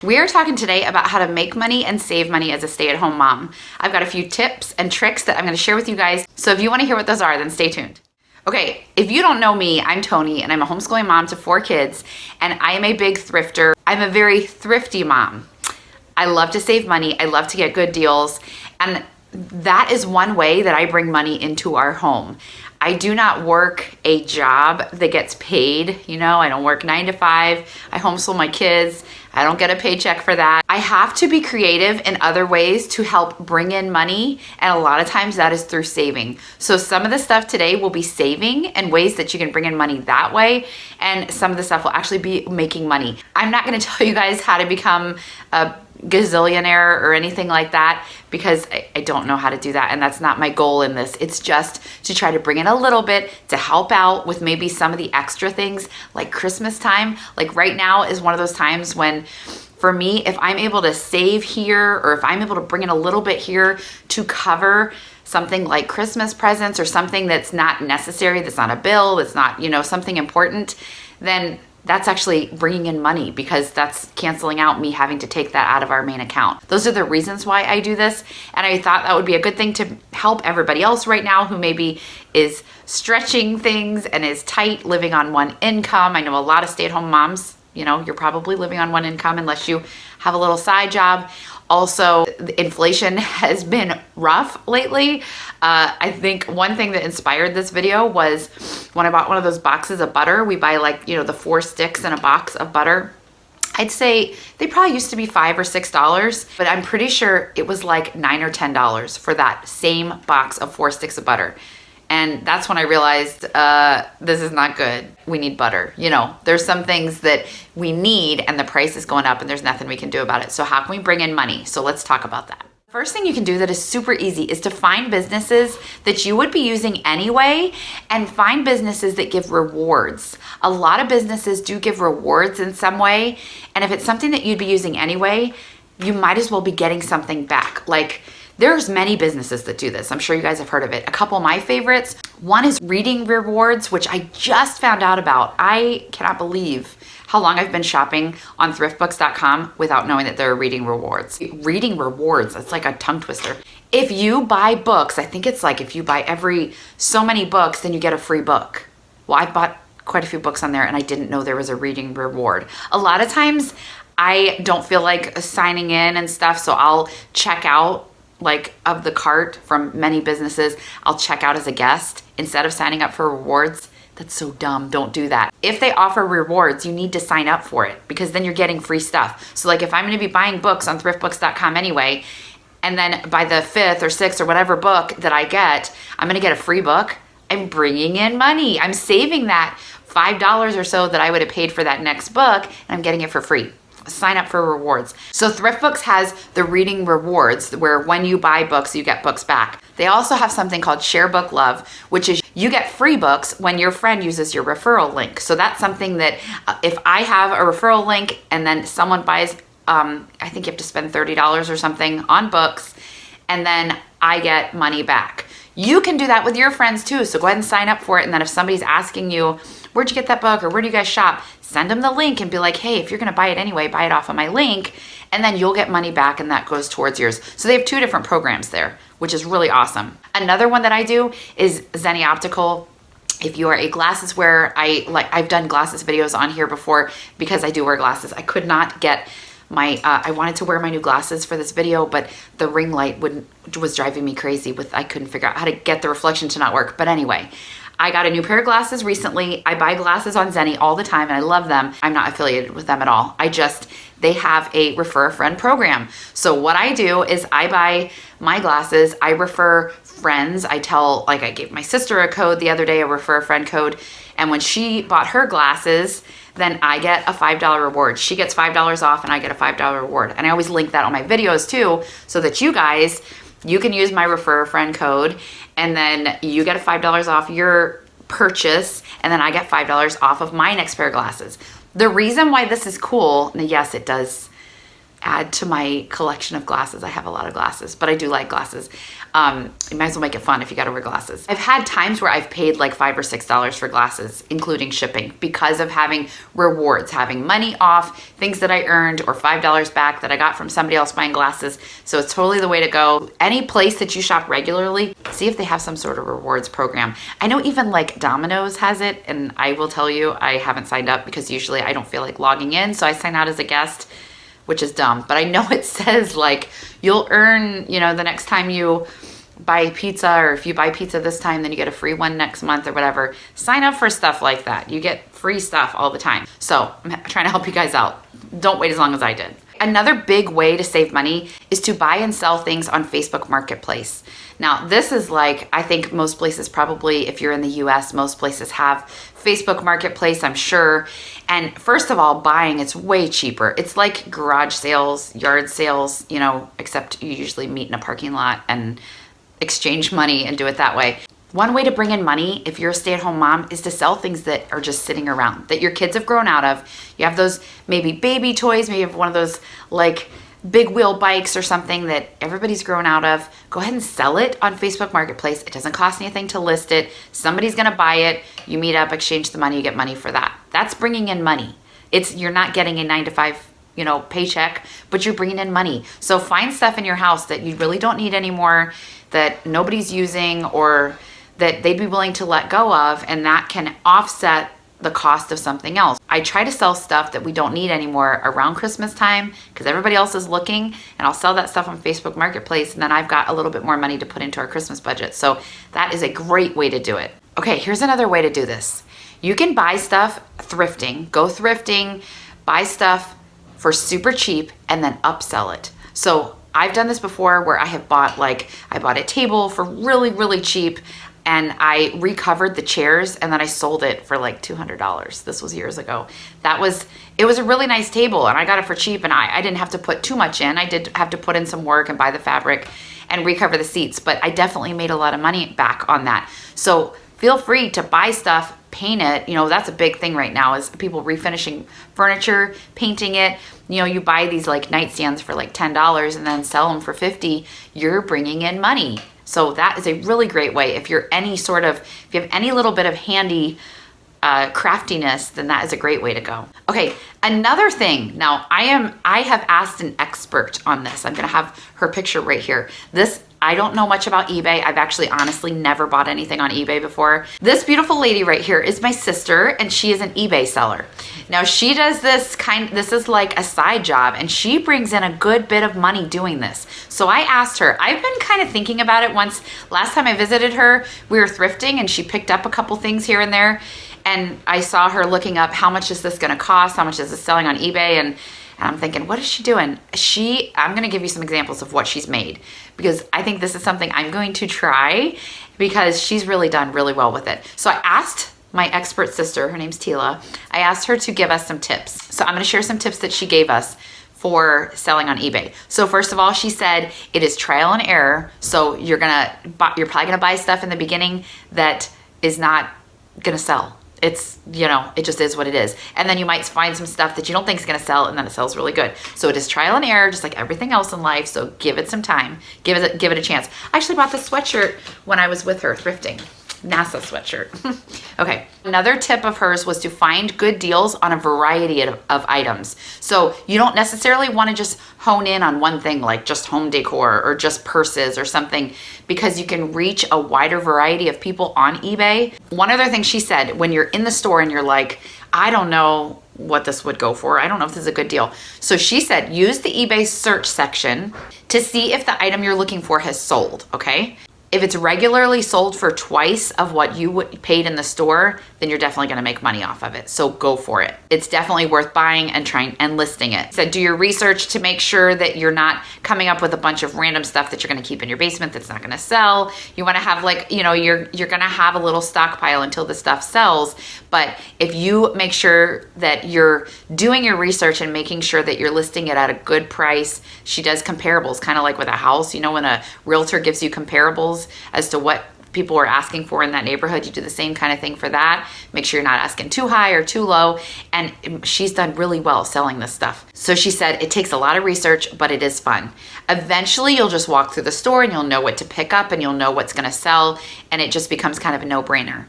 We are talking today about how to make money and save money as a stay-at-home mom. I've got a few tips and tricks that I'm going to share with you guys. So if you want to hear what those are, then stay tuned. Okay, if you don't know me, I'm Toni and I'm a homeschooling mom to 4 kids and I am a big thrifter. I'm a very thrifty mom. I love to save money. I love to get good deals. And that is one way that I bring money into our home. I do not work a job that gets paid. I don't work 9 to 5. I homeschool my kids. I don't get a paycheck for that. I have to be creative in other ways to help bring in money. And a lot of times that is through saving. So some of the stuff today will be saving and ways that you can bring in money that way. And some of the stuff will actually be making money. I'm not going to tell you guys how to become a gazillionaire or anything like that because I don't know how to do that, and that's not my goal in this. It's just to try to bring in a little bit to help out with maybe some of the extra things like Christmas time. Like right now is one of those times when for me, if I'm able to save here or if I'm able to bring in a little bit here to cover something like Christmas presents or something that's not necessary, that's not a bill, that's not, something important, then that's actually bringing in money because that's canceling out me having to take that out of our main account. Those are the reasons why I do this. And I thought that would be a good thing to help everybody else right now who maybe is stretching things and is tight living on one income. I know a lot of stay-at-home moms, you're probably living on one income unless you have a little side job. Also, the inflation has been rough lately. I think one thing that inspired this video was when I bought one of those boxes of butter. We buy the 4 sticks in a box of butter. I'd say they probably used to be $5 or $6, but I'm pretty sure it was like $9 or $10 for that same box of 4 sticks of butter. And that's when I realized this is not good. We need butter. There's some things that we need and the price is going up and there's nothing we can do about it. So how can we bring in money? So let's talk about that. First thing you can do that is super easy is to find businesses that you would be using anyway and find businesses that give rewards. A lot of businesses do give rewards in some way. And if it's something that you'd be using anyway, you might as well be getting something back. There's many businesses that do this. I'm sure you guys have heard of it. A couple of my favorites. One is ReadingRewards, which I just found out about. I cannot believe how long I've been shopping on thriftbooks.com without knowing that there are ReadingRewards. ReadingRewards, that's like a tongue twister. If you buy books, I think it's like if you buy so many books, then you get a free book. Well, I bought quite a few books on there and I didn't know there was a reading reward. A lot of times I don't feel like signing in and stuff, so I'll check out of the cart from many businesses. I'll check out as a guest instead of signing up for rewards. That's so dumb. Don't do that. If they offer rewards, you need to sign up for it because then you're getting free stuff. So if I'm going to be buying books on thriftbooks.com anyway, and then by the 5th or 6th or whatever book that I get, I'm going to get a free book. I'm bringing in money. I'm saving that $5 or so that I would have paid for that next book, and I'm getting it for free. Sign up for rewards. So ThriftBooks has the reading rewards where when you buy books, you get books back. They also have something called Share Book Love, which is you get free books when your friend uses your referral link. So that's something that if I have a referral link and then someone buys, I think you have to spend $30 or something on books, and then I get money back. You can do that with your friends too. So go ahead and sign up for it. And then if somebody's asking you, where'd you get that book or where do you guys shop? Send them the link and be like, hey, if you're going to buy it anyway, buy it off of my link. And then you'll get money back and that goes towards yours. So they have 2 different programs there, which is really awesome. Another one that I do is Zenni Optical. If you are a glasses wearer, I've done glasses videos on here before because I do wear glasses. I could not get I wanted to wear my new glasses for this video, but the ring light was driving me crazy I couldn't figure out how to get the reflection to not work. But anyway, I got a new pair of glasses recently. I buy glasses on Zenni all the time and I love them. I'm not affiliated with them at all. They have a refer a friend program. So what I do is I buy my glasses, I refer friends. I gave my sister a code the other day, a refer a friend code. And when she bought her glasses, then I get a $5 reward. She gets $5 off and I get a $5 reward. And I always link that on my videos too, so that you can use my refer a friend code and then you get a $5 off your purchase and then I get $5 off of my next pair of glasses. The reason why this is cool, and yes, it does add to my collection of glasses. I have a lot of glasses, but I do like glasses. You might as well make it fun if you got to wear glasses. I've had times where I've paid like $5 or $6 for glasses, including shipping, because of having rewards, having money off, things that I earned, or $5 back that I got from somebody else buying glasses. So it's totally the way to go. Any place that you shop regularly, see if they have some sort of rewards program. I know even like Domino's has it, and I will tell you, I haven't signed up because usually I don't feel like logging in, so I sign out as a guest, which is dumb. But I know it says like you'll earn, you know, the next time you buy pizza, or if you buy pizza this time, then you get a free one next month or whatever. Sign up for stuff like that. You get free stuff all the time. So I'm trying to help you guys out. Don't wait as long as I did. Another big way to save money is to buy and sell things on Facebook Marketplace. Now, this is like, I think most places probably, if you're in the US, most places have Facebook Marketplace, I'm sure. And first of all, buying, it's way cheaper. It's like garage sales, yard sales, you know, except you usually meet in a parking lot and exchange money and do it that way. One way to bring in money if you're a stay-at-home mom is to sell things that are just sitting around, that your kids have grown out of. You have those maybe baby toys, maybe you have one of those like big wheel bikes or something that everybody's grown out of. Go ahead and sell it on Facebook Marketplace. It doesn't cost anything to list it. Somebody's gonna buy it. You meet up, exchange the money, you get money for that. That's bringing in money. You're not getting a 9-to-5, you know, paycheck, but you're bringing in money. So find stuff in your house that you really don't need anymore, that nobody's using, or that they'd be willing to let go of, and that can offset the cost of something else. I try to sell stuff that we don't need anymore around Christmas time because everybody else is looking, and I'll sell that stuff on Facebook Marketplace, and then I've got a little bit more money to put into our Christmas budget. So that is a great way to do it. Okay, here's another way to do this. You can buy stuff thrifting, go thrifting, buy stuff for super cheap, and then upsell it. So I've done this before where I have bought, like, I bought a table for really, really cheap, and I recovered the chairs, and then I sold it for like $200. This was years ago. It was a really nice table, and I got it for cheap, and I didn't have to put too much in. I did have to put in some work and buy the fabric and recover the seats, but I definitely made a lot of money back on that. So feel free to buy stuff, paint it. You know, that's a big thing right now is people refinishing furniture, painting it. You know, you buy these like nightstands for like $10 and then sell them for $50. You're bringing in money. So that is a really great way. If you have any little bit of handy craftiness, then that is a great way to go. Okay, another thing. Now I have asked an expert on this. I'm gonna have her picture right here. I don't know much about eBay. I've actually honestly never bought anything on eBay before. This beautiful lady right here is my sister, and she is an eBay seller. Now she does this is like a side job, and she brings in a good bit of money doing this. So I asked her, I've been kind of thinking about it last time I visited her, we were thrifting and she picked up a couple things here and there. And I saw her looking up, how much is this gonna cost? How much is this selling on eBay? And I'm thinking, what is she doing? I'm gonna give you some examples of what she's made, because I think this is something I'm going to try because she's really done really well with it. So I asked my expert sister, her name's Tila, I asked her to give us some tips. So I'm gonna share some tips that she gave us for selling on eBay. So first of all, she said it is trial and error. So you're probably gonna buy stuff in the beginning that is not gonna sell. It's, you know, it just is what it is. And then you might find some stuff that you don't think is going to sell, and then it sells really good. So it is trial and error, just like everything else in life. So give it some time. Give it a chance. I actually bought this sweatshirt when I was with her thrifting. NASA sweatshirt. Okay. Another tip of hers was to find good deals on a variety of items. So you don't necessarily want to just hone in on one thing, like just home decor or just purses or something, because you can reach a wider variety of people on eBay. One other thing she said, when you're in the store and you're like, I don't know what this would go for. I don't know if this is a good deal. So she said, use the eBay search section to see if the item you're looking for has sold, okay? If it's regularly sold for twice of what you paid in the store, then you're definitely gonna make money off of it. So go for it. It's definitely worth buying and trying and listing it. So do your research to make sure that you're not coming up with a bunch of random stuff that you're gonna keep in your basement that's not gonna sell. You wanna have like, you know, you're gonna have a little stockpile until the stuff sells. But if you make sure that you're doing your research and making sure that you're listing it at a good price, she does comparables, kind of like with a house. You know, when a realtor gives you comparables as to what people are asking for in that neighborhood. You do the same kind of thing for that. Make sure you're not asking too high or too low. And she's done really well selling this stuff. So she said it takes a lot of research, but it is fun. Eventually you'll just walk through the store and you'll know what to pick up and you'll know what's gonna sell, and it just becomes kind of a no-brainer.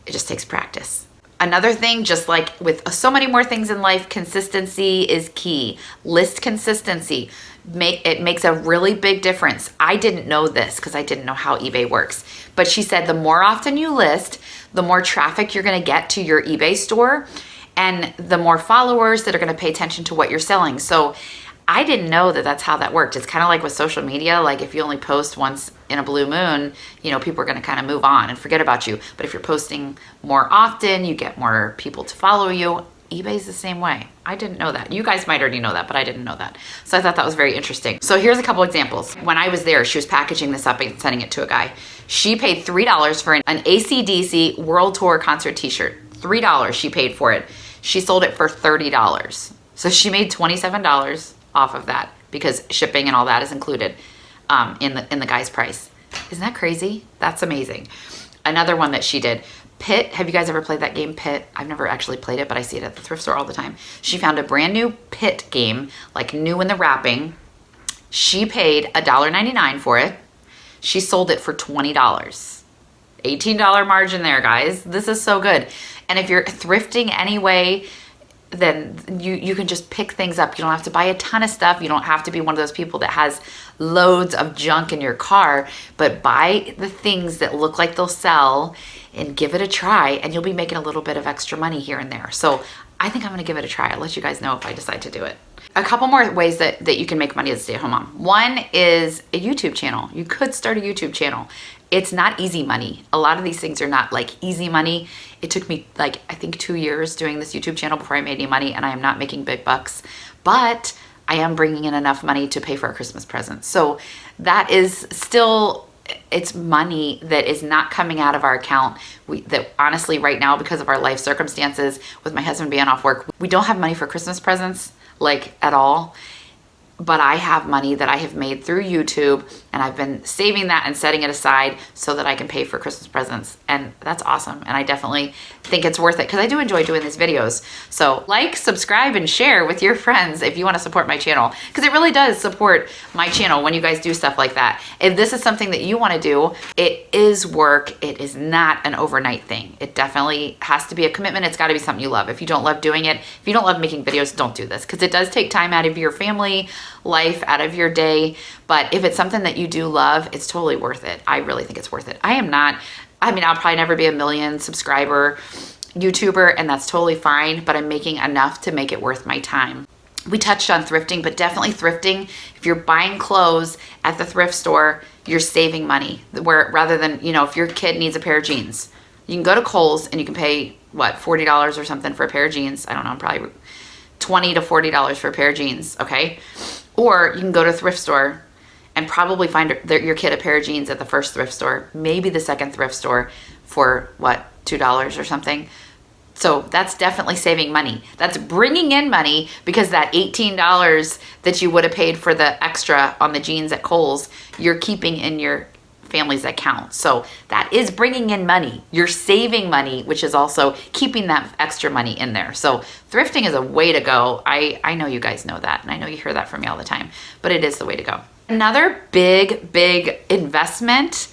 It just takes practice. Another thing, just like with so many more things in life, consistency is key. List consistency. It makes a really big difference. I didn't know this because I didn't know how eBay works. But she said the more often you list, the more traffic you're gonna get to your eBay store and the more followers that are gonna pay attention to what you're selling. So I didn't know that that's how that worked. It's kind of like with social media. Like if you only post once in a blue moon, you know, people are going to kind of move on and forget about you. But if you're posting more often, you get more people to follow you. eBay's the same way. I didn't know that. You guys might already know that, but I didn't know that. So I thought that was very interesting. So here's a couple examples. When I was there, she was packaging this up and sending it to a guy. She paid $3 for an AC/DC World Tour concert t-shirt. $3 she paid for it. She sold it for $30. So she made $27 off of that because shipping and all that is included in the guy's price. Isn't that crazy? That's amazing. Another one that she did, Pit. Have you guys ever played that game, Pit? I've never actually played it, but I see it at the thrift store all the time. She found a brand new Pit game, like new in the wrapping. She paid $1.99 for it. She sold it for $20. $18 margin there, guys. This is so good. And if you're thrifting anyway, then you can just pick things up. You don't have to buy a ton of stuff. You don't have to be one of those people that has loads of junk in your car, but buy the things that look like they'll sell and give it a try, and you'll be making a little bit of extra money here and there. So I think I'm gonna give it a try. I'll let you guys know if I decide to do it. A couple more ways that you can make money as a stay-at-home mom. One is a YouTube channel. You could start a YouTube channel. It's not easy money. A lot of these things are not like easy money. It took me like, I think 2 years doing this YouTube channel before I made any money, and I am not making big bucks, but I am bringing in enough money to pay for our Christmas presents. So that is still, it's money that is not coming out of our account. That honestly right now, because of our life circumstances, with my husband being off work, we don't have money for Christmas presents, like at all. But I have money that I have made through YouTube, and I've been saving that and setting it aside so that I can pay for Christmas presents. And that's awesome. And I definitely think it's worth it because I do enjoy doing these videos. So like, subscribe, and share with your friends if you want to support my channel, because it really does support my channel when you guys do stuff like that. If this is something that you want to do, it is work. It is not an overnight thing. It definitely has to be a commitment. It's got to be something you love. If you don't love doing it, if you don't love making videos, don't do this, because it does take time out of your family life, out of your day. But if it's something that you do love, it's totally worth it. I really think it's worth it. I'll probably never be a million subscriber YouTuber, and that's totally fine, but I'm making enough to make it worth my time. We touched on thrifting, but definitely thrifting. If you're buying clothes at the thrift store, you're saving money. Where rather than, if your kid needs a pair of jeans, you can go to Kohl's and you can pay, what, $40 or something for a pair of jeans. I don't know, probably $20 to $40 for a pair of jeans, okay? Or you can go to a thrift store and probably find your kid a pair of jeans at the first thrift store, maybe the second thrift store for, what, $2 or something. So that's definitely saving money. That's bringing in money, because that $18 that you would have paid for the extra on the jeans at Kohl's, you're keeping in your family's account. So that is bringing in money. You're saving money, which is also keeping that extra money in there. So thrifting is a way to go. I know you guys know that, and I know you hear that from me all the time, but it is the way to go. Another big, big investment,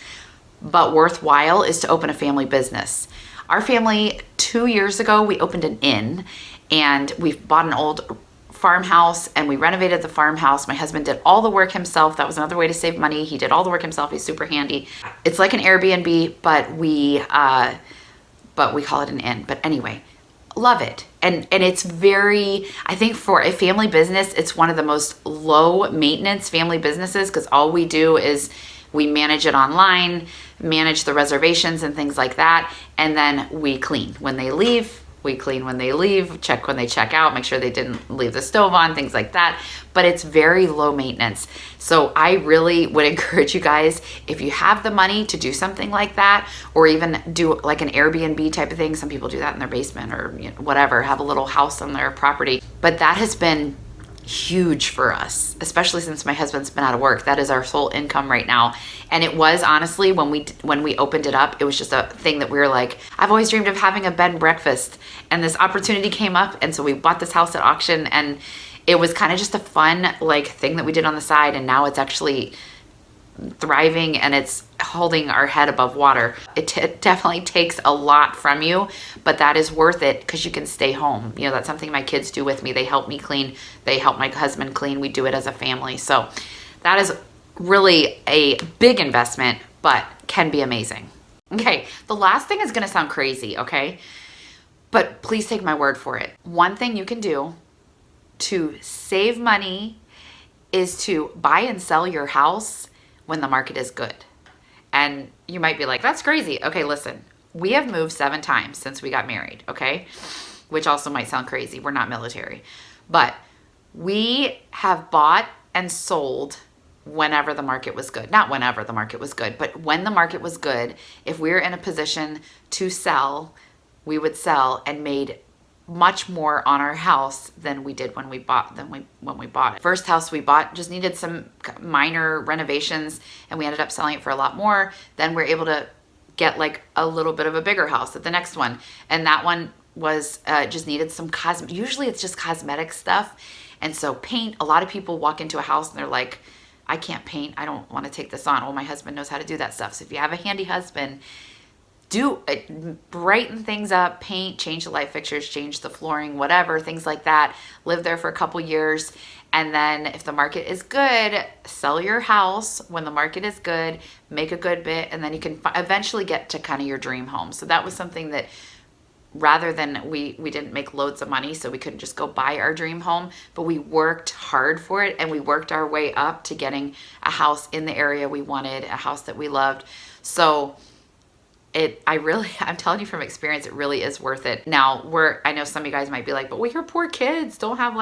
but worthwhile, is to open a family business. Our family, 2 years ago, we opened an inn, and we bought an old farmhouse and we renovated the farmhouse. My husband did all the work himself. That was another way to save money. He did all the work himself. He's super handy. It's like an Airbnb, but we call it an inn. But anyway, love it. And it's very, I think for a family business, it's one of the most low maintenance family businesses, because all we do is we manage it online, manage the reservations and things like that. And then we clean when they leave. We clean when they leave, check when they check out, make sure they didn't leave the stove on, things like that. But it's very low maintenance. So I really would encourage you guys, if you have the money to do something like that, or even do like an Airbnb type of thing. Some people do that in their basement, or whatever, have a little house on their property. But that has been huge for us, especially since my husband's been out of work. That is our sole income right now. And it was honestly, when we opened it up, it was just a thing that we were like, I've always dreamed of having a bed and breakfast, and this opportunity came up, and so we bought this house at auction, and it was kind of just a fun like thing that we did on the side, and now it's actually thriving and it's holding our head above water. It definitely takes a lot from you, but that is worth it because you can stay home. You know, that's something my kids do with me. They help me clean. They help my husband clean. We do it as a family. So that is really a big investment, but can be amazing. Okay, the last thing is going to sound crazy, okay? But please take my word for it. One thing you can do to save money is to buy and sell your house when the market is good. And you might be like, that's crazy. Okay, listen, we have moved 7 times since we got married, okay? Which also might sound crazy. We're not military. But we have bought and sold whenever the market was good. Not whenever the market was good, but when the market was good, if we were in a position to sell, we would sell and made much more on our house than we did when we bought it. First house we bought just needed some minor renovations, and we ended up selling it for a lot more. Then we're able to get like a little bit of a bigger house at the next one, and that one was just needed some usually it's just cosmetic stuff. And so paint, a lot of people walk into a house and they're like, I can't paint, I don't want to take this on. Well, my husband knows how to do that stuff. So if you have a handy husband, do it, brighten things up, paint, change the light fixtures, change the flooring, whatever, things like that. Live there for a couple years. And then if the market is good, sell your house when the market is good, make a good bit, and then you can eventually get to kind of your dream home. So that was something that, rather than we didn't make loads of money, so we couldn't just go buy our dream home, but we worked hard for it, and we worked our way up to getting a house in the area we wanted, a house that we loved. So I'm telling you from experience, it really is worth it. Now I know some of you guys might be like, but well, your poor kids don't have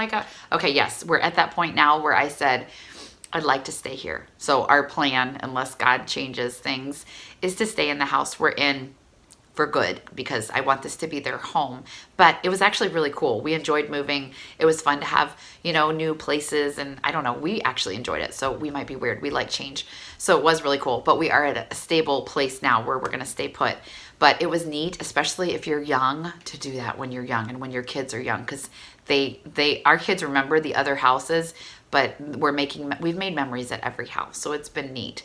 okay, yes, we're at that point now where I said, I'd like to stay here. So our plan, unless God changes things, is to stay in the house we're in for good, because I want this to be their home. But it was actually really cool. We enjoyed moving. It was fun to have, new places, and I don't know, we actually enjoyed it. So we might be weird. We like change. So it was really cool, but we are at a stable place now where we're going to stay put. But it was neat, especially if you're young, to do that when you're young and when your kids are young, because our kids remember the other houses, but we've made memories at every house. So it's been neat.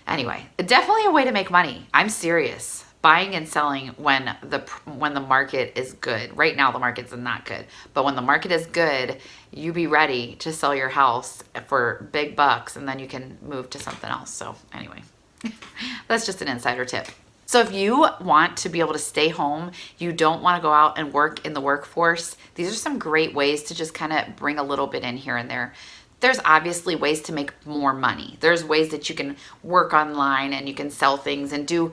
Anyway, definitely a way to make money. I'm serious. Buying and selling when the market is good. Right now the market's not good, but when the market is good, you be ready to sell your house for big bucks, and then you can move to something else. So anyway, that's just an insider tip. So if you want to be able to stay home, you don't want to go out and work in the workforce, these are some great ways to just kind of bring a little bit in here and there. There's obviously ways to make more money. There's ways that you can work online and you can sell things and do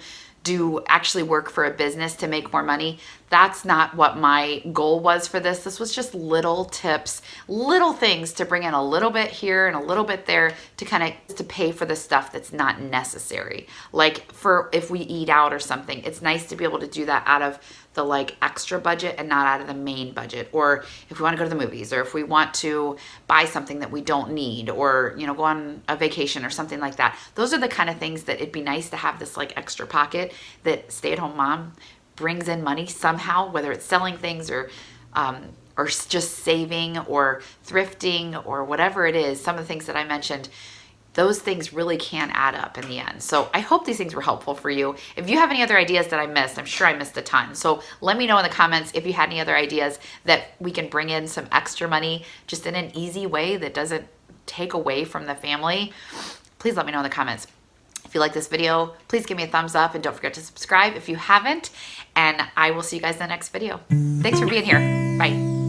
actually work for a business to make more money. That's not what my goal was for this. This was just little tips, little things to bring in a little bit here and a little bit there to pay for the stuff that's not necessary. Like if we eat out or something, it's nice to be able to do that out of the extra budget and not out of the main budget. Or if we want to go to the movies, or if we want to buy something that we don't need, or go on a vacation or something like that. Those are the kind of things that it'd be nice to have this extra pocket that stay-at-home mom brings in money somehow, whether it's selling things or just saving or thrifting or whatever it is. Some of the things that I mentioned, those things really can add up in the end. So I hope these things were helpful for you. If you have any other ideas that I missed, I'm sure I missed a ton. So let me know in the comments if you had any other ideas that we can bring in some extra money just in an easy way that doesn't take away from the family. Please let me know in the comments. If you like this video, please give me a thumbs up, and don't forget to subscribe if you haven't. And I will see you guys in the next video. Thanks for being here. Bye.